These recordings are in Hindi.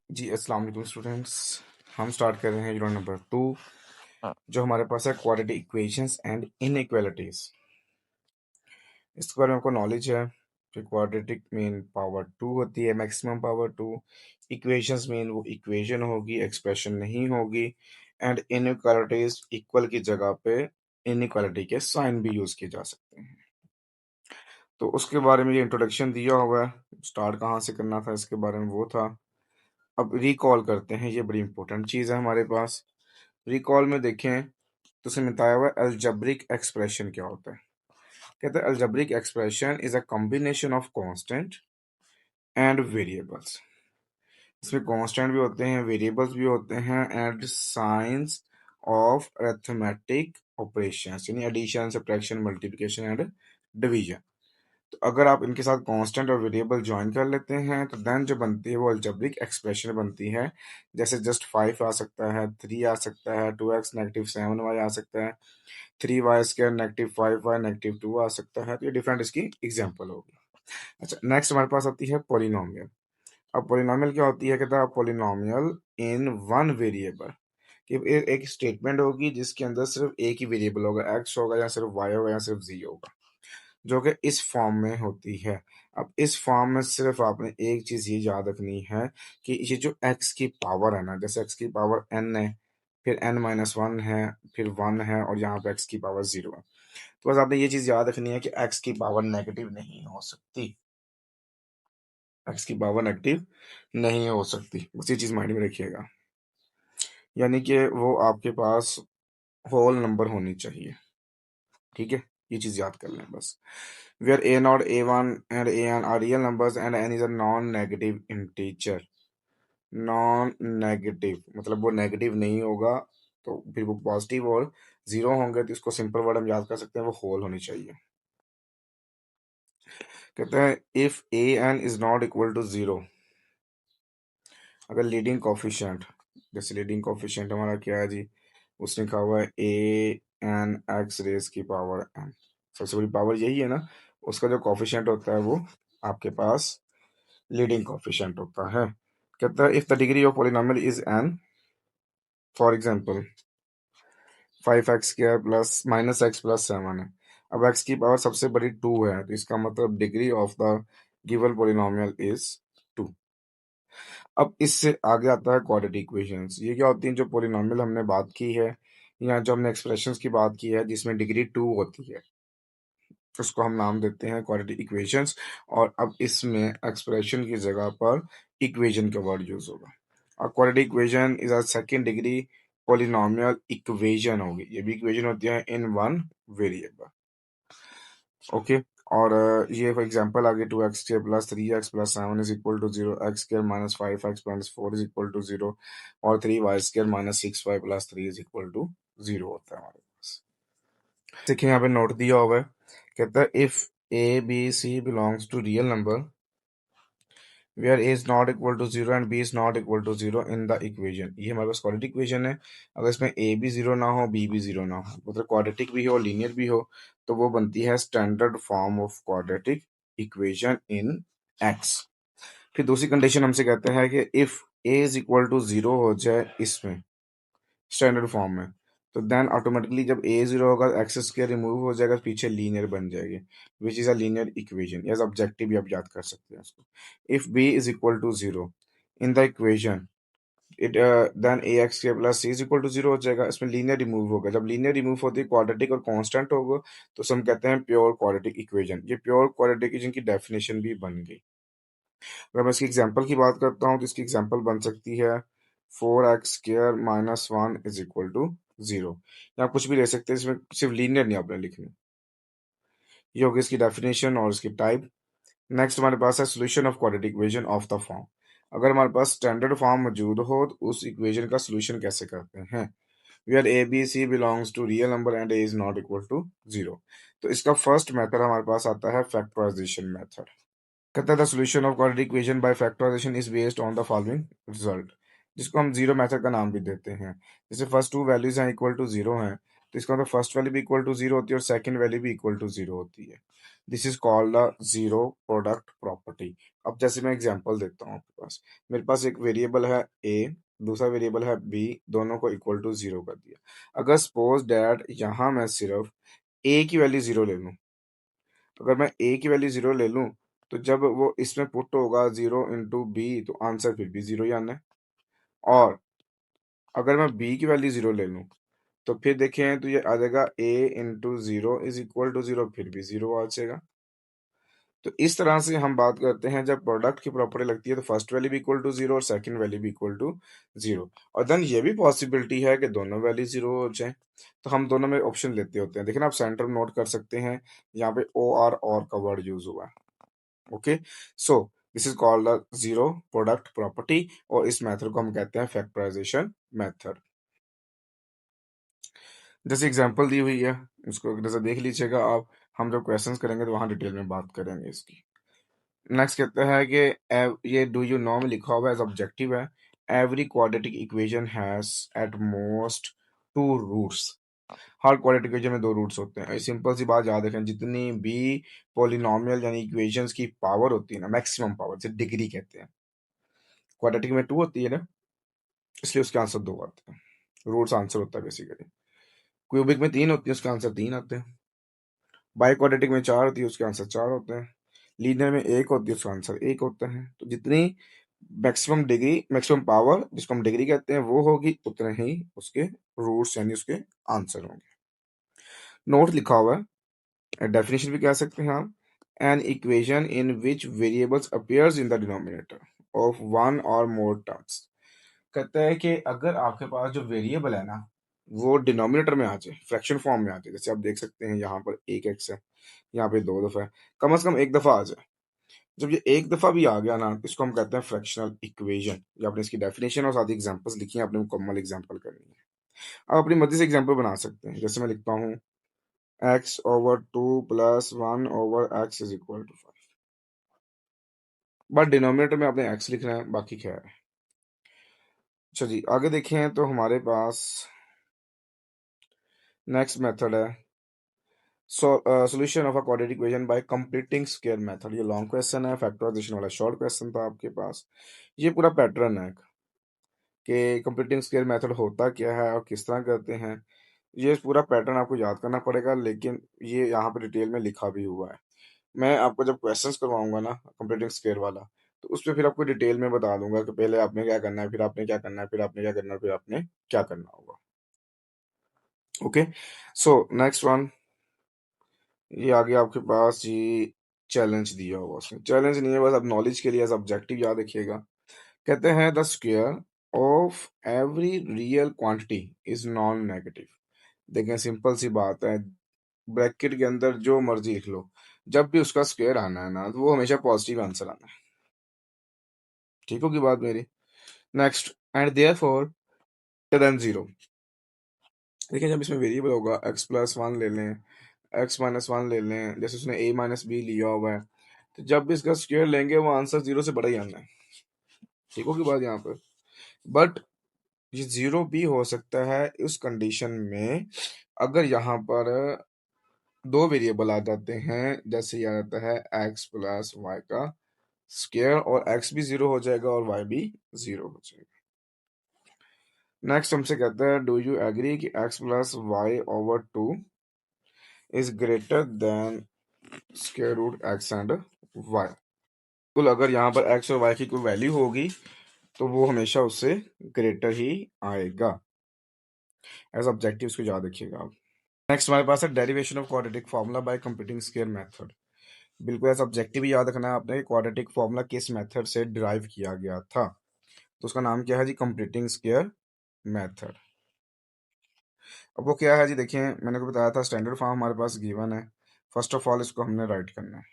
जी, अस्सलाम वालेकुम स्टूडेंट्स। हम स्टार्ट कर रहे हैं यूनिट नंबर 2, जो हमारे पास है क्वाड्रेटिक इक्वेशंस एंड इनइक्वालिटीज। इसके बारे में आपको नॉलेज है कि क्वाड्रेटिक मीन पावर 2 होती है, मैक्सिमम पावर 2। इक्वेशंस मीन वो इक्वेशन होगी, एक्सप्रेशन नहीं होगी। एंड इनइक्वालिटीज इक्वल की जगह पे इनइक्वालिटी के साइन भी यूज किए जा सकते हैं। तो उसके बारे में ये इंट्रोडक्शन दिया हुआ है। स्टार्ट कहाँ से करना था इसके बारे में वो था। अब रिकॉल करते हैं, ये बड़ी इंपॉर्टेंट चीज़ है हमारे पास। रिकॉल में देखें तो उसमें बताया हुआ है अलजेब्रिक एक्सप्रेशन क्या होता है। कहते हैं algebraic expression is a combination of constant and variables. इसमें कांस्टेंट भी होते हैं, वेरिएबल्स भी होते हैं, and signs of arithmetic operations यानी addition, subtraction, multiplication and division. तो अगर आप इनके साथ कांस्टेंट और वेरिएबल ज्वाइन कर लेते हैं तो देन जो बनती है वो अलजेब्रिक एक्सप्रेशन बनती है। जैसे जस्ट 5 आ सकता है, 3 आ सकता है, 2x नेगेटिव 7y आ सकता है, 3y² नेगेटिव 5y नेगेटिव 2 आ सकता है। तो ये डिफरेंट इसकी एग्जांपल होगी। अच्छा, नेक्स्ट हमारे पास आती है पॉलिनोमियल। अब पॉलिनोमियल क्या होती है? कहता है पॉलिनोमियल इन वन वेरिएबल। कि एक स्टेटमेंट होगी जिसके अंदर सिर्फ एक ही वेरिएबल होगा, एक्स होगा या सिर्फ वाई होगा या सिर्फ जी होगा, जो कि इस फॉर्म में होती है। अब इस फॉर्म में सिर्फ आपने एक चीज ये याद रखनी है कि ये जो एक्स की पावर है ना, जैसे एक्स की पावर एन है, फिर n-1 है, फिर 1 है, और यहाँ पे एक्स की पावर 0 है। तो बस आपने ये चीज याद रखनी है कि एक्स की पावर नेगेटिव नहीं हो सकती। एक्स की पावर नेगेटिव नहीं हो सकती, बस ये चीज माइंड में रखिएगा। यानी कि वो आपके पास होल नंबर होनी चाहिए। ठीक है, ये चीज याद कर लें बस। where a0, a1 and an are real numbers and n is a non-negative integer। Non negative मतलब वो नेगेटिव नहीं होगा, तो फिर वो पॉजिटिव और जीरो होंगे, तो इसको सिंपल वर्ड हम याद कर सकते हैं, वो होल होनी चाहिए। कहते हैं if a n is not equal to zero, अगर लीडिंग कोफिशिएंट, जैसे लीडिंग कोफिशिएंट हमारा क्या है जी, उसने कहा हुआ है ए एन एक्स रेज की पावर एन, सबसे बड़ी पावर यही है ना। उसका जो कोफिशिएंट होता है वो आपके पास लीडिंग कोफिशिएंट होता है। कहता है if the degree of polynomial is an, for example 5x² plus minus x plus 7 है। अब x की पावर सबसे बड़ी 2 है, तो इसका मतलब degree of the given polynomial is 2। अब इससे आगे आता है क्वाड्रेटिक इक्वेशंस। ये क्या होती हैं? जो पॉलिनोमियल हमने बात की है या जो हमने एक्सप्रेशंस की बात की है जिसमें डिग्री 2 होती है, उसको हम नाम देते हैं क्वाड्रेटिक इक्वेशंस। और अब इसमें एक्सप्रेशन की जगह पर इक्वेशन का वर्ड यूज होगा। और quadratic equation is a second degree polynomial equation होगी। ये भी इक्वेशन होती है इन वन वेरिएबल। ओके। और ये फॉर एग्जांपल आगे 2x² plus 3x plus 7 is equal to 0, x² minus 5x minus 4 is equal to 0, और 3y² minus 6y plus 3 is equal to 0 होता है हमारे पास। देखिए यहाँ पे नोट दिया हुआ है। कहता है if a b c belongs to real number where a is not equal to zero and b is not equal to zero in the equation. ये हमारे पास क्वाड्रेटिक इक्वेशन है। अगर इसमें ए भी जीरो ना हो, बी भी जीरो ना हो, मतलब क्वाड्रेटिक भी हो, लीनियर भी हो, तो वो बनती है standard form of quadratic equation in x. फिर दूसरी कंडीशन हमसे कहते हैं कि if a is equal to zero हो जाए इसमें स्टैंडर्ड फॉर्म में, तो देन ऑटोमेटिकली जब ए जीरो होगा एक्स स्क्वायर रिमूव हो जाएगा, पीछे लीनियर बन जाएगी, which is a linear equation. As objective भी आप याद कर सकते हैं उसको। If b is equal to zero in the equation, it then a x के plus c is equal to zero हो जाएगा। इसमें लीनियर रिमूव होगा, जब लीनियर रिमूव होती है क्वाड्रेटिक और कांस्टेंट होगा, तो हम कहते हैं प्योर क्वाड्रेटिक इक्वेशन। ये प्योर क्वाड्रेटिक इक्वेशन की डेफिनेशन भी बन गई। अगर मैं इसकी एग्जांपल की बात करता हूँ तो इसकी एग्जांपल बन सकती है 4x² minus 1 is equal to 0। या कुछ भी ले सकते हैं, इसमें सिर्फ लीनियर नहीं आपने लिखनी। ये होगी इसकी डेफिनेशन और इसकी टाइप। नेक्स्ट हमारे पास है solution of quadratic equation of the form. अगर हमारे पास स्टैंडर्ड फॉर्म मौजूद हो तो उस इक्वेशन का सोल्यूशन कैसे करते हैं। Where a b c belongs to real number and a is not equal to 0, तो इसका फर्स्ट मेथड हमारे पास आता है फैक्टराइजेशन मेथड। कहता है the solution of quadratic equation by factorisation is based on the following result, जिसको हम जीरो मेथड का नाम भी देते हैं। जैसे फर्स्ट टू वैल्यूज हैं इक्वल टू जीरो हैं, तो इसका मतलब फर्स्ट वैल्यू भी इक्वल टू जीरो होती है और सेकंड वैल्यू भी इक्वल टू जीरो होती है। This is called the zero product property. अब जैसे मैं एग्जांपल देता हूँ आपके पास। मेरे पास एक वेरिएबल है ए, दूसरा वेरिएबल है बी, दोनों को इक्वल टू 0 कर दिया। अगर सपोज दैट यहाँ मैं सिर्फ ए की वैल्यू 0 ले लूँ, अगर मैं ए की वैल्यू 0 ले लूँ, तो जब वो इसमें पुट होगा 0 इंटू बी, तो आंसर फिर भी 0 ही आना है। और अगर मैं बी की वैल्यू 0 ले लूँ, तो फिर देखें तो ये आ जाएगा ए इंटू 0 इज इक्वल टू 0, फिर भी 0 आ जाएगा। तो इस तरह से हम बात करते हैं, जब प्रोडक्ट की प्रॉपर्टी लगती है तो फर्स्ट वैल्यू भी इक्वल टू 0 और सेकंड वैल्यू भी इक्वल टू 0। और देन ये भी पॉसिबिलिटी है कि दोनों वैल्यू 0 हो जाए, तो हम दोनों में ऑप्शन लेते होते हैं। देखिए ना, आप सेंटर में नोट कर सकते हैं, यहाँ पे ओ आर और का वर्ड यूज हुआ है। Okay, so this is called the zero product property, और इस मेथड को हम कहते हैं फैक्टराइजेशन मेथड। जैसे एग्जांपल दी हुई है, उसको जैसे देख लीजिएगा आप। हम जब क्वेश्चंस करेंगे तो वहां डिटेल में बात करेंगे इसकी। नेक्स्ट कहते हैं कि ये डू यू नो में लिखा हुआ है, ऑब्जेक्टिव है। Every quadratic equation has at most two roots. हर क्वाड्रेटिक इक्वेशन में दो रूट्स होते हैं। सिंपल सी बात याद रखें, जितनी भी पॉलिनोमियल यानी इक्वेशंस की पावर होती है ना, मैक्सिमम पावर से डिग्री कहते हैं, क्वाड्रेटिक में 2 होती है ना, इसलिए उसके आंसर 2 आते हैं। रूट्स आंसर होता है बेसिकली। क्यूबिक में 3 होती है, उसके आंसर 3 आते हैं। बाई क्वाड्रेटिक में 4 होती है, उसके आंसर 4 होते हैं। लीनियर में 1 होती है, उसका आंसर 1 होता है। तो जितनी मैक्सिमम डिग्री, मैक्सिमम पावर जिसको हम डिग्री कहते हैं, वो होगी, उतने ही उसके रूट्स यानी उसके आंसर होंगे। नोट लिखा हुआ है, डेफिनेशन भी कह सकते हैं आप। An equation in which variables appears in the denominator of one और मोर टर्म्स। कहता है कि अगर आपके पास जो वेरिएबल है ना, वो डिनोमिनेटर में आ जाए, फ्रैक्शन फॉर्म में आ जाए, जैसे आप देख सकते हैं यहाँ पर एक एक्स है, यहाँ पे 2 दफा है, कम से कम एक दफा आ जाए। जब ये एक दफा भी आ गया ना, तो इसको हम कहते हैं फ्रैक्शनल इक्वेशन। ये आपने इसकी डेफिनेशन और साथ ही एग्जांपल्स लिखी हैं, आपने मुकम्मल एग्जांपल करनी है। आप अपनी मर्जी से एग्जांपल बना सकते हैं, जैसे मैं लिखता हूँ x over 2 plus 1 over x is equal to 5। But denominator में आपने एक्स लिखना है, बाकी क्या है। अच्छा जी, आगे देखें तो हमारे पास नेक्स्ट मेथड है solution of a quadratic equation bye completing square method. ये लॉन्ग क्वेश्चन है, फैक्टराइजेशन वाला शॉर्ट क्वेश्चन था आपके पास। ये पूरा पैटर्न है कि कंप्लीटिंग स्क्वायर मेथड होता क्या है और किस तरह करते हैं। ये पूरा पैटर्न आपको याद करना पड़ेगा, लेकिन ये यहाँ पे डिटेल में लिखा भी हुआ है। मैं आपको जब क्वेश्चंस करवाऊंगा ना कंप्लीटिंग स्क्वायर वाला, तो उसमें फिर आपको डिटेल में बता दूंगा कि पहले आपने क्या करना है, फिर आपने क्या करना है, फिर आपने क्या करना है, फिर आपने क्या करना होगा। ओके, सो नेक्स्ट वन, ये आगे आपके पास ये चैलेंज दिया हुआ। उसमें चैलेंज नहीं है, बस अब नॉलेज के लिए एज ऑब्जेक्टिव याद रखिएगा। कहते हैं the square of every real quantity is non negative. देखें, सिंपल सी बात है, ब्रैकेट के अंदर जो मर्जी लिख लो, जब भी उसका स्क्वायर आना है ना, तो वो हमेशा पॉजिटिव आंसर आना है। ठीक होगी बात मेरी। Next, and therefore greater than 0। देखिए, जब इसमें वेरिएबल होगा एक्स प्लस वन ले लें, एक्स माइनस वन ले लें, जैसे उसने ए माइनस बी लिया हुआ है, तो जब भी इसका स्क्वायर लेंगे वो आंसर 0 से बड़ा ही आना है। ठीक होगी बात यहाँ पर। बट ये 0 भी हो सकता है उस कंडीशन में, अगर यहाँ पर दो वेरिएबल आ जाते हैं, जैसे ये आ जाता है एक्स प्लस वाई का स्क्वायर, और एक्स भी 0 हो जाएगा और वाई भी 0 हो जाएगा। नेक्स्ट हमसे कहता है डू यू एग्री कि x plus y over 2 is greater than square root x and y. कुल अगर यहाँ पर एक्स और वाई की कोई वैल्यू होगी, तो वो हमेशा उससे ग्रेटर ही आएगा। एज ऑब्जेक्टिव इसको याद रखिएगा आप। नेक्स्ट हमारे पास है derivation of quadratic formula by computing square method. बिल्कुल ऐसा ऑब्जेक्टिव ही याद रखना है आपने, क्वाड्रेटिक फार्मूला किस मेथड से डिराइव किया गया था। तो उसका नाम क्या है जी, कंप्लीटिंग स्क्वायर मेथड। अब वो क्या है जी, देखिए मैंने को बताया था स्टैंडर्ड फॉर्म हमारे पास गिवन है। फर्स्ट ऑफ ऑल इसको हमने राइट करना है,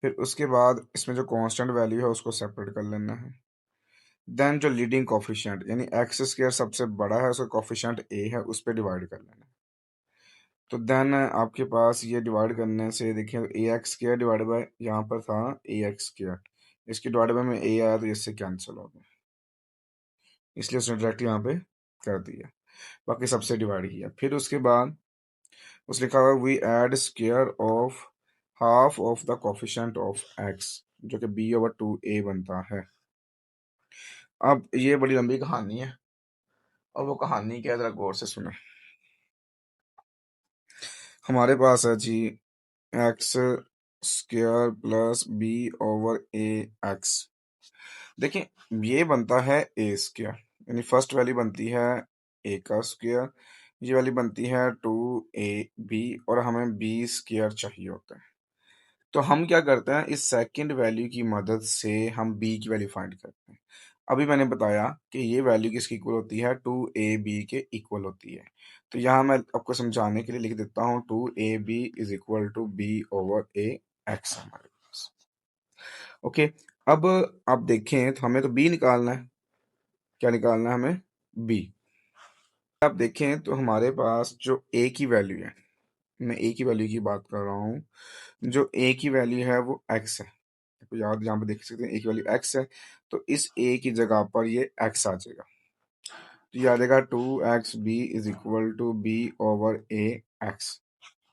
फिर उसके बाद इसमें जो कांस्टेंट वैल्यू है उसको सेपरेट कर लेना है। देन जो लीडिंग कोफिशिएंट यानी एक्स स्क्वायर सबसे बड़ा है, उसका कोफिशिएंट ए है, उस पर डिवाइड कर लेना है। तो देन आपके पास ये डिवाइड करने से देखिए ए एक्स स्क्वायर डिवाइड बाय, यहाँ पर था ए एक्स स्क्वायर, इसके डिवाइड बाय में ए आया तो इससे कैंसिल हो गया, इसलिए उसने डायरेक्ट यहाँ पे कर दिया, बाकी सबसे डिवाइड किया। फिर उसके बाद उस लिखा हुआ we add square of half of the coefficient of x. जो कि b/2a बनता है। अब ये बड़ी लंबी कहानी है और वो कहानी क्या है, ज़रा गौर से सुने। हमारे पास है जी x square plus b/a x। देखिए, ये बनता है ए स्क्वायर, यानी फर्स्ट वैल्यू बनती है ए का स्क्वायर, ये वाली बनती है 2ab और हमें बी स्क्वायर चाहिए होता है। तो हम क्या करते हैं, इस सेकंड वैल्यू की मदद से हम बी की वैल्यू फाइंड करते हैं। अभी मैंने बताया कि ये वैल्यू किसकी इक्वल होती है, 2ab के इक्वल होती है। तो यहाँ मैं आपको समझाने के लिए लिख देता हूँ 2ab is equal to b/a x हमारे पास। ओके, अब आप देखें तो हमें तो बी निकालना है। क्या निकालना है हमें, बी। आप देखें तो हमारे पास जो ए की वैल्यू है, मैं ए की वैल्यू की बात कर रहा हूँ, जो ए की वैल्यू है वो एक्स है। तो याद यहाँ पे देख सकते हैं ए की वैल्यू एक्स है, तो इस ए की जगह पर ये एक्स आ जाएगा। तो ये आ जाएगा 2xb is equal to b/a x।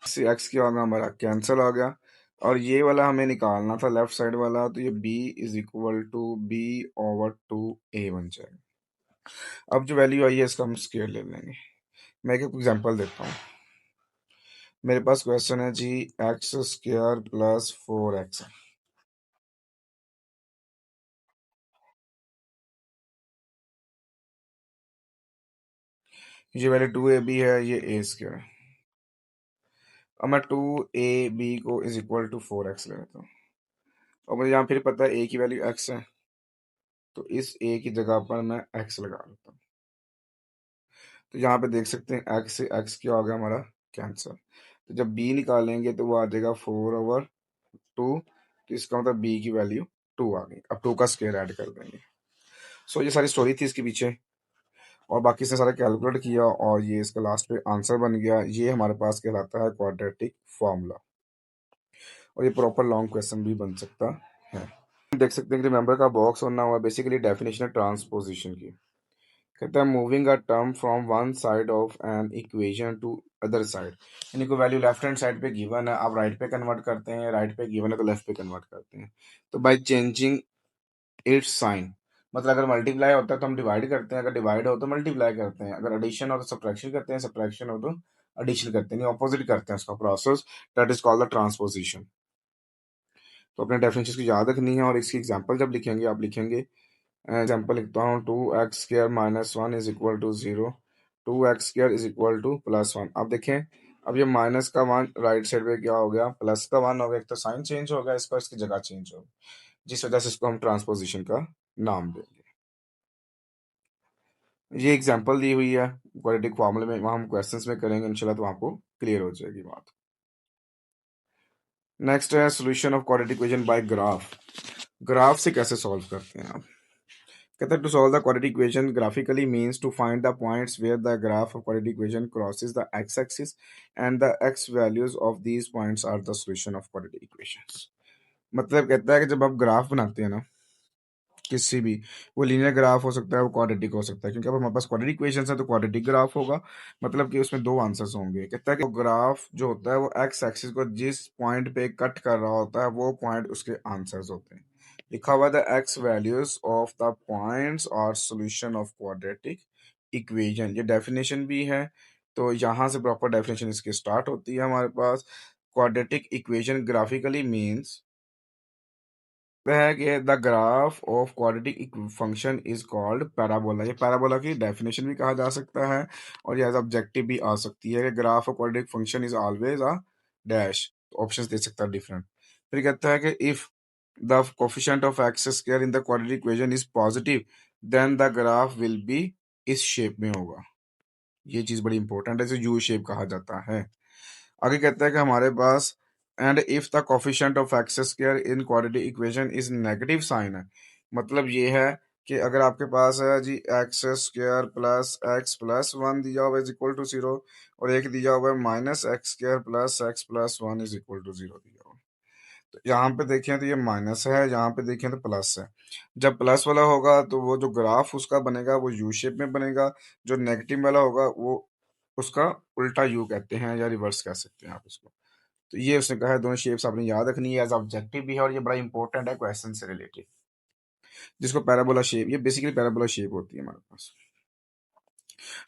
से एक्स की वाला हमारा कैंसिल आ गया और ये वाला हमें निकालना था लेफ्ट साइड वाला, तो ये b is equal to b/2a बन जाएगा। अब जो वैल्यू आई है इसका हम स्क्वायर ले लेंगे। मैं एक एग्जांपल देता हूँ। मेरे पास क्वेश्चन है जी एक्स स्क्वायर प्लस 4x है। ये वैल्यू 2ab है, ये a स्क्वायर है। अब मैं 2ab को इज इक्वल टू 4x ले लेता हूँ और मुझे यहाँ फिर पता है a की वैल्यू x है, तो इस a की जगह पर मैं x लगा लेता हूँ। तो यहाँ पे देख सकते हैं x से x क्या हो गया हमारा, कैंसर। तो जब b निकालेंगे तो वो आ जाएगा 4/2, तो इसका मतलब b की वैल्यू 2 आ गई। अब 2 का स्क्वायर ऐड कर देंगे। सो ये सारी स्टोरी थी इसके पीछे, और बाकी से सारा कैलकुलेट किया और ये इसका लास्ट पे आंसर बन गया। ये हमारे पास कहलाता है क्वाड्रेटिक फॉर्मूला, और ये प्रॉपर लॉन्ग क्वेश्चन भी बन सकता है। देख सकते हैं कि रिमेंबर का बॉक्स होना हुआ, बेसिकली डेफिनेशन है ट्रांसपोजिशन की। कहता है moving a term from one side of an equation two other side, यानी कोई वैल्यू लेफ्ट हैंड साइड पे गिवन है, आप राइट पे कन्वर्ट करते हैं, राइट पे गिवन है तो लेफ्ट पे कन्वर्ट करते हैं। तो बाय चेंजिंग इट्स साइन, मतलब अगर मल्टीप्लाई होता है तो हम डिवाइड करते हैं, अगर डिवाइड हो तो मल्टीप्लाई करते हैं, अगर एडिशन हो तो सब्ट्रैक्शन करते हैं, सब्ट्रैक्शन हो तो एडिशन करते हैं, ऑपोजिट करते हैं उसका process. That is called the transposition. तो अपने डेफिनेशन की याद रखनी है, और इसकी एग्जांपल जब लिखेंगे आप लिखेंगे, एग्जांपल लिखता हूँ 2x² minus 1 is equal to 0, 2x² is equal to plus 1। अब देखें, अब ये माइनस का 1 राइट साइड पे क्या हो गया, प्लस का 1 हो गया। एक तो साइन चेंज हो गया, इसका इसकी जगह चेंज हो गई, जिस वजह से इसको हम ट्रांसपोजिशन का नाम देंगे। ये एग्जांपल दी हुई है क्वाड्रेटिक फॉर्मूले में, वहाँ हम क्वेश्चंस में करेंगे इंशाल्लाह, तो आपको क्लियर हो जाएगी बात। नेक्स्ट है solution of quadratic equation by graph. Graph से कैसे सॉल्व करते हैं आप। कहता है to solve the quadratic equation graphically means to find the points where the graph of quadratic equation crosses the x axis and the x values of these points are the solution of quadratic equations. मतलब कहता है कि जब आप ग्राफ बनाते हैं ना किसी भी, वो लीनियर ग्राफ हो सकता है, वो क्वाड्रेटिक हो सकता है, क्योंकि अब हमारे पास क्वाड्रेटिक इक्वेशन है तो क्वाड्रेटिक ग्राफ होगा, मतलब कि उसमें दो आंसर्स होंगे। कहता है कि ग्राफ जो होता है वो एक्स एक्सिस को जिस पॉइंट पे कट कर रहा होता है वो पॉइंट उसके आंसर्स होते हैं। लिखा हुआ the x values of the points और सोल्यूशन ऑफ क्वाड्रेटिक इक्वेशन, ये डेफिनेशन भी है। तो यहाँ से प्रॉपर डेफिनेशन इसकी स्टार्ट होती है हमारे पास। क्वाड्रेटिक इक्वेशन ग्राफिकली मीन्स है कि the graph of quadratic function is called parabola. ये पैराबोला की डेफिनेशन भी कहा जा सकता है, और ये एज ऑब्जेक्टिव भी आ सकती है कि graph of quadratic function is always a dash. Options दे सकता है डिफरेंट। फिर कहता है कि if the coefficient of x square in the quadratic equation is positive then the graph will be इस शेप में होगा। ये चीज बड़ी इंपॉर्टेंट है, इसे यू शेप कहा जाता है। आगे कहता है कि हमारे पास and if the coefficient of x square in quadratic equation is negative sign है, मतलब ये है कि अगर आपके पास है जी x square plus x plus one दिया हुआ इज इक्वल टू 0, और एक दिया हुआ है minus x square plus x plus one is equal to 0 दिया हुआ है। तो यहाँ पे देखें तो ये माइनस है, यहाँ पे देखें तो प्लस है। जब प्लस वाला होगा तो वो जो ग्राफ उसका बनेगा वो यू शेप में बनेगा, जो नेगेटिव वाला होगा वो उसका उल्टा यू कहते हैं, या रिवर्स कह सकते हैं आप इसको। तो ये उसने कहा है दोनों शेप्स आपने याद रखनी है, एज ऑब्जेक्टिव भी है और ये बड़ा इंपॉर्टेंट है क्वेश्चन से रिलेटेड, जिसको पैराबोला शेप, ये बेसिकली पैराबोला शेप होती है हमारे पास।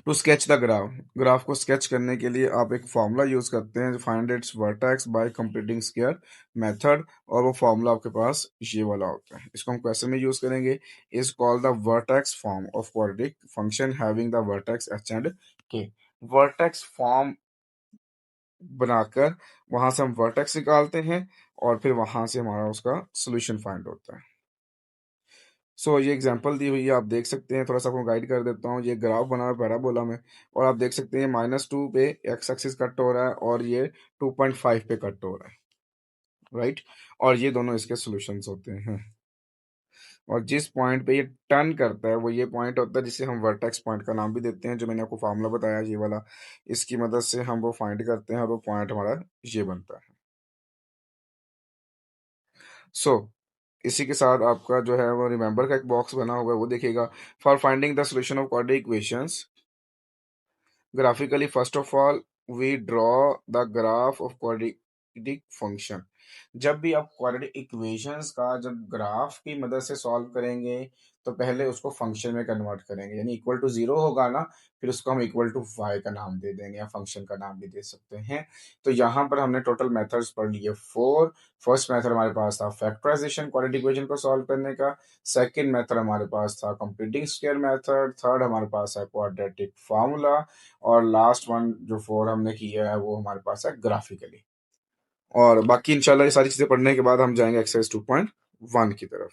To sketch the graph, graph को स्केच करने के लिए आप एक फॉर्मूला यूज करते हैं, find its vertex by completing square method, और वो फॉर्मूला आपके पास ये वाला होता है, इसको हम क्वेश्चन में यूज करेंगे। Is called the vertex form of quadratic function having the vertex H and के। वर्टेक्स फॉर्म बनाकर वहां से हम वर्टेक्स निकालते हैं और फिर वहां से हमारा उसका सोल्यूशन फाइंड होता है। ये एग्जांपल दी हुई है, आप देख सकते हैं, थोड़ा सा आपको गाइड कर देता हूँ। ये ग्राफ बना हुआ है पैराबोला में, और आप देख सकते हैं -2 पे एक्स एक्सिस कट हो रहा है और ये 2.5 पे कट हो रहा है, राइट। और ये दोनों इसके सॉल्यूशंस होते हैं, और जिस पॉइंट पे ये टर्न करता है वो ये पॉइंट होता है जिसे हम वर्टेक्स पॉइंट का नाम भी देते हैं, जो मैंने आपको फार्मूला बताया ये वाला, इसकी मदद से हम वो फाइंड करते हैं और वो पॉइंट हमारा ये बनता है। सो इसी के साथ आपका जो है वो रिमेंबर का एक बॉक्स बना हुआ है, वो देखिएगा। For finding the solution of quadratic equations graphically, first of all, we draw the graph of quadratic function। जब भी आप क्वाड्रेटिक इक्वेशंस का जब ग्राफ की मदद से सॉल्व करेंगे, तो पहले उसको फंक्शन में कन्वर्ट करेंगे, यानी इक्वल टू जीरो होगा ना, फिर उसको हम इक्वल टू वाई का नाम दे देंगे या फंक्शन का नाम भी दे सकते हैं। तो यहाँ पर हमने टोटल मेथड्स पढ़ लिए 4। फर्स्ट मेथड हमारे पास था फैक्टराइजेशन क्वाड्रेटिक इक्वेशन को सॉल्व करने का, सेकंड मेथड हमारे पास था कंप्लीटिंग स्क्वायर मेथड, थर्ड हमारे पास है क्वाड्रेटिक फार्मूला, और लास्ट वन जो 4 हमने किया है वो हमारे पास है ग्राफिकली। और बाकी इंशाल्लाह ये सारी चीज़ें पढ़ने के बाद हम जाएंगे एक्सरसाइज 2.1 की तरफ।